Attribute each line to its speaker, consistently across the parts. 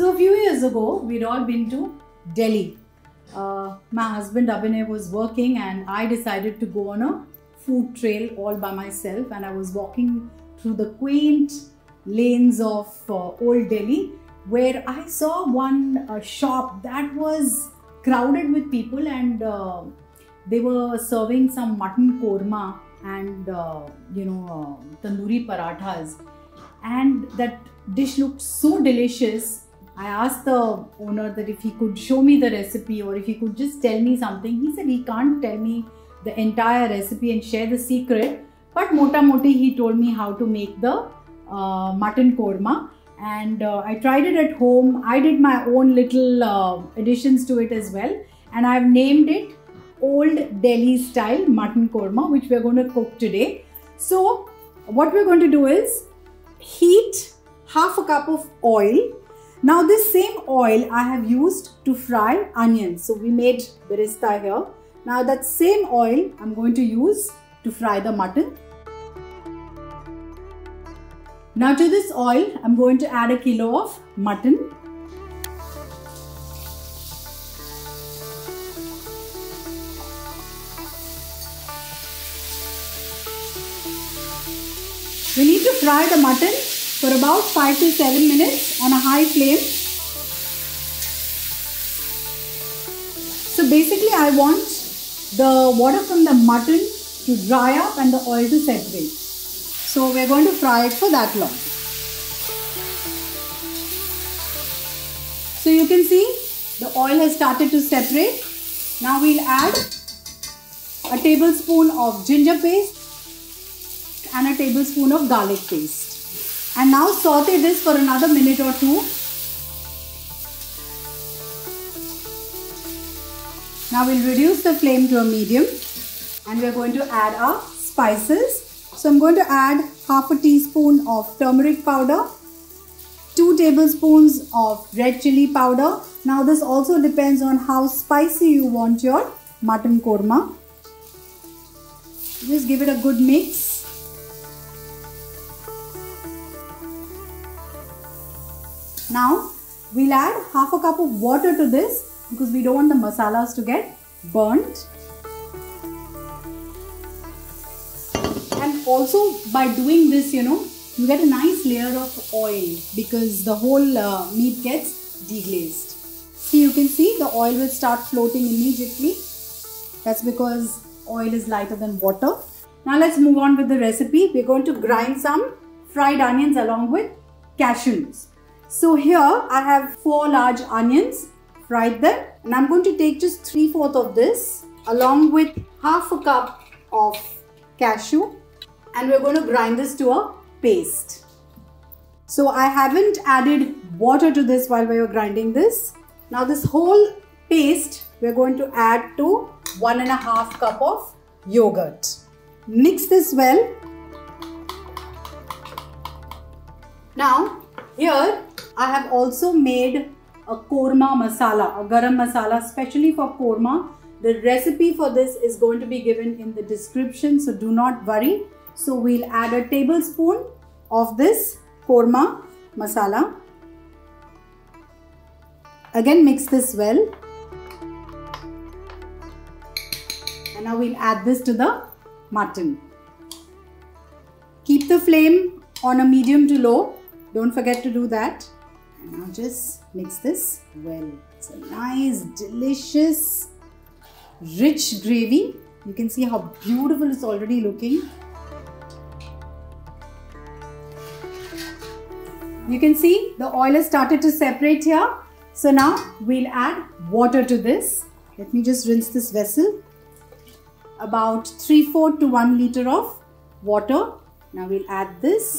Speaker 1: So a few years ago, we'd all been to Delhi. My husband Abhinay was working and I decided to go on a food trail all by myself, and I was walking through the quaint lanes of old Delhi, where I saw one shop that was crowded with people, and they were serving some mutton korma and tandoori parathas, and that dish looked so delicious. I asked the owner that if he could show me the recipe or if he could just tell me something. He said he can't tell me the entire recipe and share the secret, but mota moti he told me how to make the mutton korma, and I tried it at home. I did my own little additions to it as well, and I've named it Old Delhi Style Mutton Korma, which we're going to cook today. So what we're going to do is heat half a cup of oil. Now this same oil I have used to fry onions. So we made birista here. Now that same oil I'm going to use to fry the mutton. Now to this oil I'm going to add 1 kilo of mutton. We need to fry the mutton for about 5 to 7 minutes on a high flame. So basically I want the water from the mutton to dry up and the oil to separate. So we're going to fry it for that long. So you can see the oil has started to separate. Now we'll add a tablespoon of ginger paste and a tablespoon of garlic paste. And now saute this for another minute or two. Now we'll reduce the flame to a medium, and we're going to add our spices. So I'm going to add half a teaspoon of turmeric powder, 2 tablespoons of red chili powder. Now this also depends on how spicy you want your mutton korma. Just give it a good mix. Now we'll add half a cup of water to this because we don't want the masalas to get burnt. And also by doing this, you get a nice layer of oil because the whole meat gets deglazed. See, you can see the oil will start floating immediately. That's because oil is lighter than water. Now let's move on with the recipe. We're going to grind some fried onions along with cashew nuts. So here I have 4 large onions, fried them, and I'm going to take just 3/4 of this along with half a cup of cashew, and we're going to grind this to a paste. So I haven't added water to this while we were grinding this. Now this whole paste we're going to add to 1.5 cup of yogurt. Mix this well. Now here I have also made a korma masala, a garam masala specially for korma. The recipe for this is going to be given in the description, so do not worry. So we'll add a tablespoon of this korma masala. Again mix this well. And now we'll add this to the mutton. Keep the flame on a medium to low. Don't forget to do that. And now just mix this well. It's a nice, delicious, rich gravy. You can see how beautiful it's already looking. You can see the oil has started to separate here. So now we'll add water to this. Let me just rinse this vessel. About 3/4 to 1 liter of water. Now we'll add this.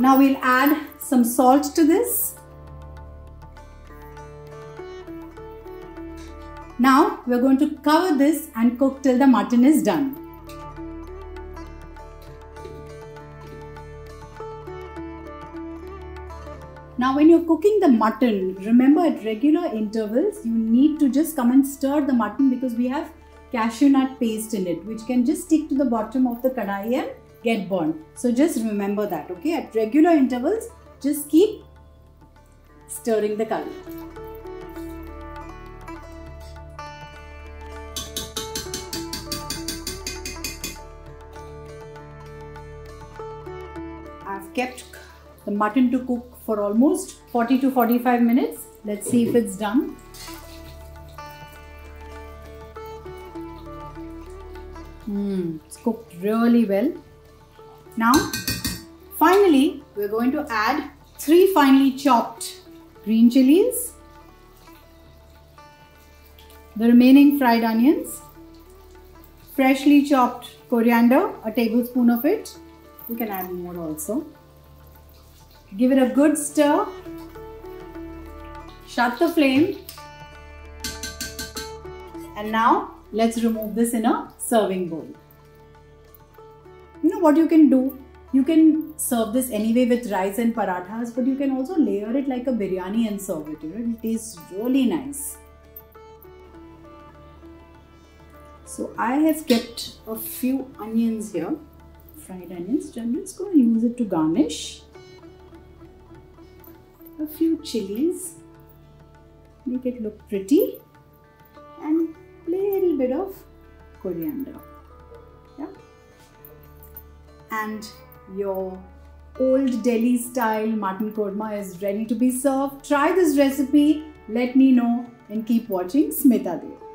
Speaker 1: Now we'll add some salt to this. Now we're going to cover this and cook till the mutton is done. Now when you're cooking the mutton, remember at regular intervals, you need to just come and stir the mutton because we have cashew nut paste in it, which can just stick to the bottom of the kadai and get burnt. So just remember that, okay? At regular intervals, just keep stirring the curry. I've kept the mutton to cook for almost 40 to 45 minutes. Let's see if it's done. It's cooked really well. Now, finally, we're going to add 3 finely chopped green chilies, the remaining fried onions, freshly chopped coriander, a tablespoon of it. You can add more also. Give it a good stir. Shut the flame. And now let's remove this in a serving bowl. You know what you can do? You can serve this anyway with rice and parathas, but you can also layer it like a biryani and serve it. It tastes really nice. So I have kept a few onions here, fried onions. I'm just going to use it to garnish. A few chilies, make it look pretty, and a little bit of coriander. Yeah. And your old Delhi style mutton korma is ready to be served. Try this recipe, let me know, and keep watching Smita Dev.